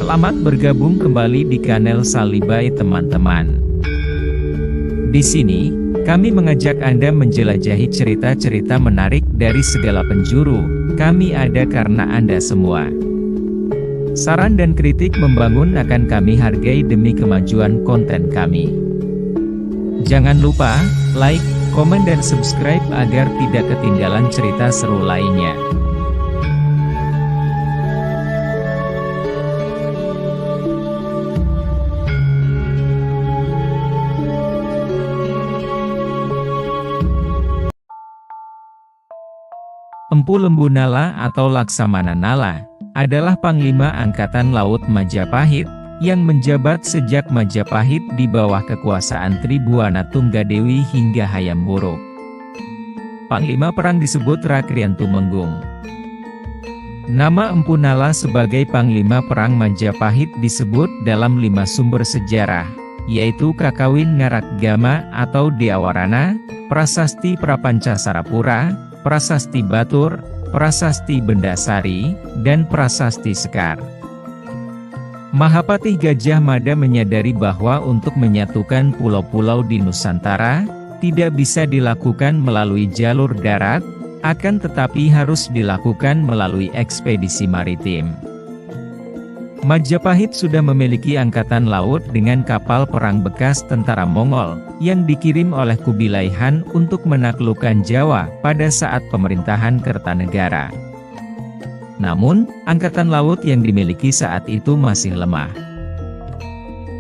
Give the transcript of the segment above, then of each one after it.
Selamat bergabung kembali di channel Salibai teman-teman. Di sini, kami mengajak Anda menjelajahi cerita-cerita menarik dari segala penjuru. Kami ada karena Anda semua. Saran dan kritik membangun akan kami hargai demi kemajuan konten kami. Jangan lupa, like, komen dan subscribe agar tidak ketinggalan cerita seru lainnya. Empu Lembu Nala atau Laksamana Nala adalah Panglima Angkatan Laut Majapahit yang menjabat sejak Majapahit di bawah kekuasaan Tribuana Tunggadewi hingga Hayam Wuruk. Panglima perang disebut Rakrian Tumenggung. Nama Empu Nala sebagai Panglima Perang Majapahit disebut dalam 5 sumber sejarah, yaitu Kakawin Ngarakgama atau Deawarana, Prasasti Prapancasarapura, Prasasti Batur, Prasasti Bendasari, dan Prasasti Sekar. Mahapatih Gajah Mada menyadari bahwa untuk menyatukan pulau-pulau di Nusantara, tidak bisa dilakukan melalui jalur darat, akan tetapi harus dilakukan melalui ekspedisi maritim. Majapahit sudah memiliki angkatan laut dengan kapal perang bekas tentara Mongol, yang dikirim oleh Kubilai Han untuk menaklukkan Jawa pada saat pemerintahan Kertanegara. Namun, angkatan laut yang dimiliki saat itu masih lemah.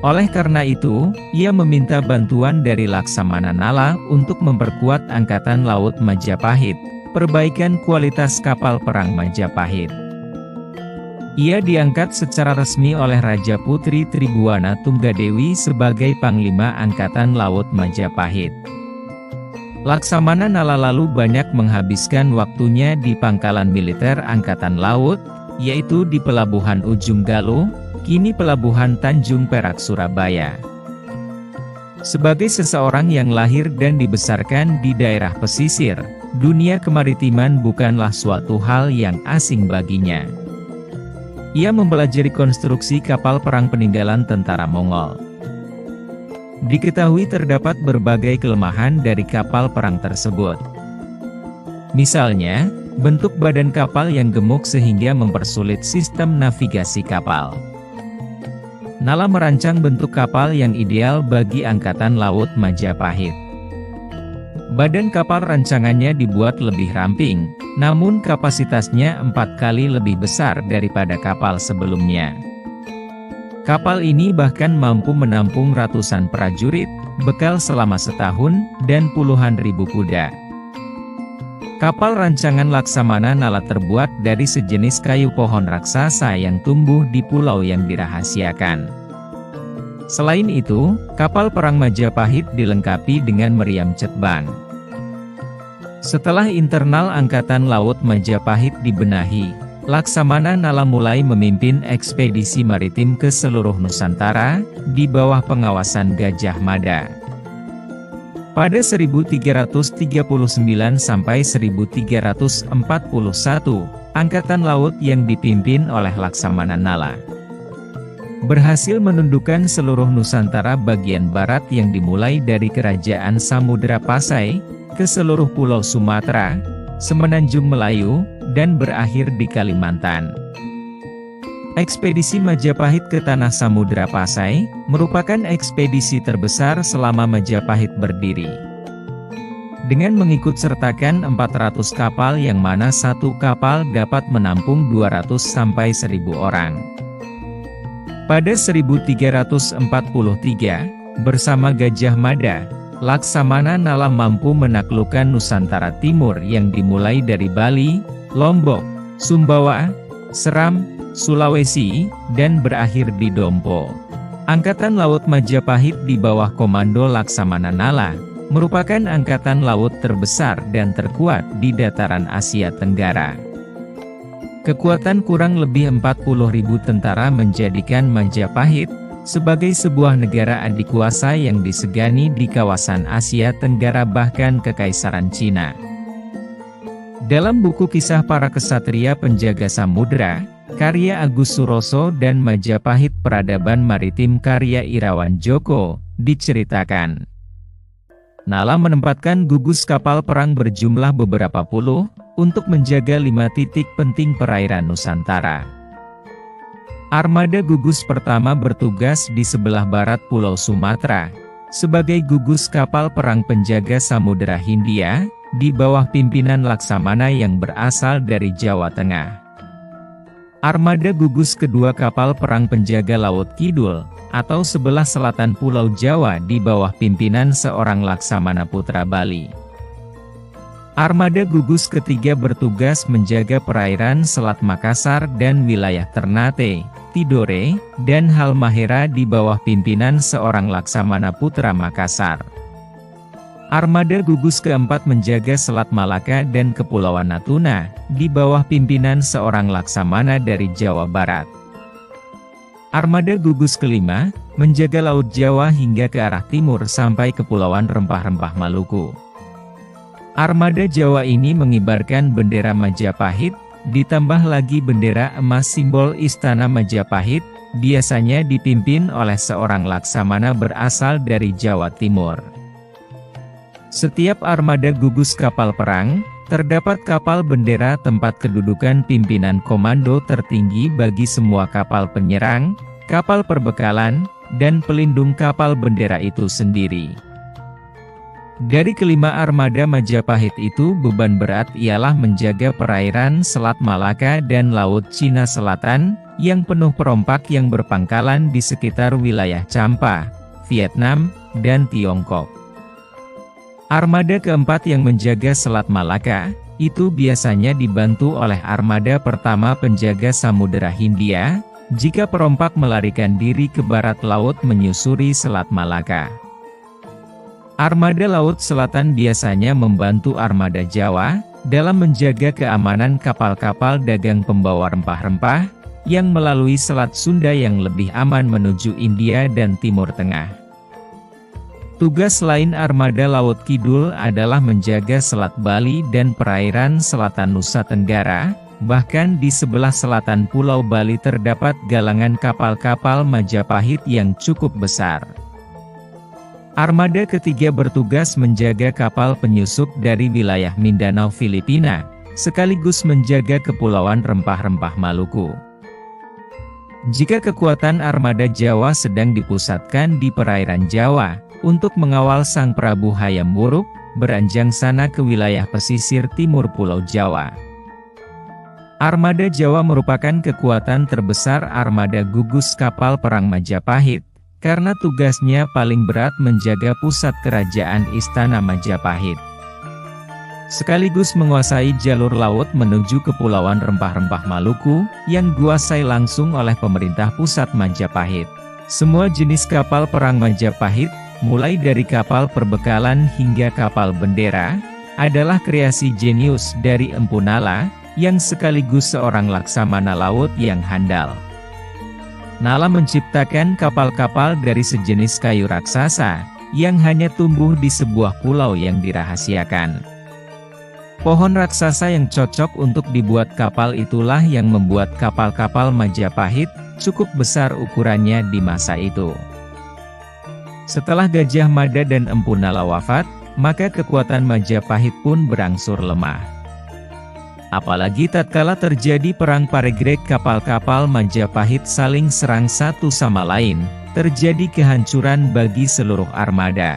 Oleh karena itu, ia meminta bantuan dari Laksamana Nala untuk memperkuat angkatan laut Majapahit, perbaikan kualitas kapal perang Majapahit. Ia diangkat secara resmi oleh Raja Putri Tribuana Tunggadewi sebagai Panglima Angkatan Laut Majapahit. Laksamana Nala lalu banyak menghabiskan waktunya di pangkalan militer Angkatan Laut, yaitu di Pelabuhan Ujung Galuh, kini Pelabuhan Tanjung Perak Surabaya. Sebagai seseorang yang lahir dan dibesarkan di daerah pesisir, dunia kemaritiman bukanlah suatu hal yang asing baginya. Ia mempelajari konstruksi kapal perang peninggalan tentara Mongol. Diketahui terdapat berbagai kelemahan dari kapal perang tersebut. Misalnya, bentuk badan kapal yang gemuk sehingga mempersulit sistem navigasi kapal. Nala merancang bentuk kapal yang ideal bagi Angkatan Laut Majapahit. Badan kapal rancangannya dibuat lebih ramping, namun kapasitasnya 4 kali lebih besar daripada kapal sebelumnya. Kapal ini bahkan mampu menampung ratusan prajurit, bekal selama setahun, dan puluhan ribu kuda. Kapal rancangan Laksamana Nala terbuat dari sejenis kayu pohon raksasa yang tumbuh di pulau yang dirahasiakan. Selain itu, kapal perang Majapahit dilengkapi dengan meriam cetbang. Setelah internal Angkatan Laut Majapahit dibenahi, Laksamana Nala mulai memimpin ekspedisi maritim ke seluruh Nusantara, di bawah pengawasan Gajah Mada. Pada 1339 sampai 1341, Angkatan Laut yang dipimpin oleh Laksamana Nala berhasil menundukkan seluruh Nusantara bagian barat yang dimulai dari Kerajaan Samudra Pasai, ke seluruh Pulau Sumatera, Semenanjung Melayu, dan berakhir di Kalimantan. Ekspedisi Majapahit ke Tanah Samudra Pasai, merupakan ekspedisi terbesar selama Majapahit berdiri. Dengan mengikut sertakan 400 kapal yang mana satu kapal dapat menampung 200-1000 orang. Pada 1343, bersama Gajah Mada, Laksamana Nala mampu menaklukkan Nusantara Timur yang dimulai dari Bali, Lombok, Sumbawa, Seram, Sulawesi, dan berakhir di Dompo. Angkatan Laut Majapahit di bawah komando Laksamana Nala, merupakan angkatan laut terbesar dan terkuat di dataran Asia Tenggara. Kekuatan kurang lebih 40.000 tentara menjadikan Majapahit sebagai sebuah negara adikuasa yang disegani di kawasan Asia Tenggara bahkan Kekaisaran Cina. Dalam buku Kisah Para Kesatria Penjaga Samudra, karya Agus Suroso dan Majapahit Peradaban Maritim karya Irawan Djoko, diceritakan. Nala menempatkan gugus kapal perang berjumlah beberapa puluh, untuk menjaga 5 titik penting perairan Nusantara. Armada gugus pertama bertugas di sebelah barat Pulau Sumatera, sebagai gugus kapal perang penjaga Samudera Hindia, di bawah pimpinan Laksamana yang berasal dari Jawa Tengah. Armada gugus kedua kapal perang penjaga Laut Kidul, atau sebelah selatan Pulau Jawa di bawah pimpinan seorang Laksamana Putra Bali. Armada gugus ketiga bertugas menjaga perairan Selat Makassar dan wilayah Ternate, Tidore, dan Halmahera di bawah pimpinan seorang Laksamana Putra Makassar. Armada gugus keempat menjaga Selat Malaka dan Kepulauan Natuna, di bawah pimpinan seorang Laksamana dari Jawa Barat. Armada gugus kelima, menjaga Laut Jawa hingga ke arah timur sampai Kepulauan Rempah-Rempah Maluku. Armada Jawa ini mengibarkan bendera Majapahit, ditambah lagi bendera emas simbol Istana Majapahit, biasanya dipimpin oleh seorang Laksamana berasal dari Jawa Timur. Setiap armada gugus kapal perang, terdapat kapal bendera tempat kedudukan pimpinan komando tertinggi bagi semua kapal penyerang, kapal perbekalan, dan pelindung kapal bendera itu sendiri. Dari kelima armada Majapahit itu beban berat ialah menjaga perairan Selat Malaka dan Laut Cina Selatan, yang penuh perompak yang berpangkalan di sekitar wilayah Champa, Vietnam, dan Tiongkok. Armada keempat yang menjaga Selat Malaka, itu biasanya dibantu oleh armada pertama penjaga Samudera Hindia, jika perompak melarikan diri ke barat laut menyusuri Selat Malaka. Armada Laut Selatan biasanya membantu armada Jawa, dalam menjaga keamanan kapal-kapal dagang pembawa rempah-rempah, yang melalui Selat Sunda yang lebih aman menuju India dan Timur Tengah. Tugas lain armada Laut Kidul adalah menjaga Selat Bali dan perairan selatan Nusa Tenggara, bahkan di sebelah selatan Pulau Bali terdapat galangan kapal-kapal Majapahit yang cukup besar. Armada ketiga bertugas menjaga kapal penyusup dari wilayah Mindanao Filipina, sekaligus menjaga Kepulauan Rempah-Rempah Maluku. Jika kekuatan armada Jawa sedang dipusatkan di perairan Jawa, untuk mengawal Sang Prabu Hayam Wuruk, beranjang sana ke wilayah pesisir timur Pulau Jawa. Armada Jawa merupakan kekuatan terbesar armada gugus kapal perang Majapahit, karena tugasnya paling berat menjaga pusat kerajaan Istana Majapahit. Sekaligus menguasai jalur laut menuju Kepulauan Rempah-Rempah Maluku, yang dikuasai langsung oleh pemerintah pusat Majapahit. Semua jenis kapal perang Majapahit, mulai dari kapal perbekalan hingga kapal bendera, adalah kreasi jenius dari Empu Nala, yang sekaligus seorang laksamana laut yang handal. Nala menciptakan kapal-kapal dari sejenis kayu raksasa, yang hanya tumbuh di sebuah pulau yang dirahasiakan. Pohon raksasa yang cocok untuk dibuat kapal itulah yang membuat kapal-kapal Majapahit cukup besar ukurannya di masa itu. Setelah Gajah Mada dan Empu Nala wafat, maka kekuatan Majapahit pun berangsur lemah. Apalagi tatkala terjadi perang Paregreg, kapal-kapal Majapahit saling serang satu sama lain, terjadi kehancuran bagi seluruh armada.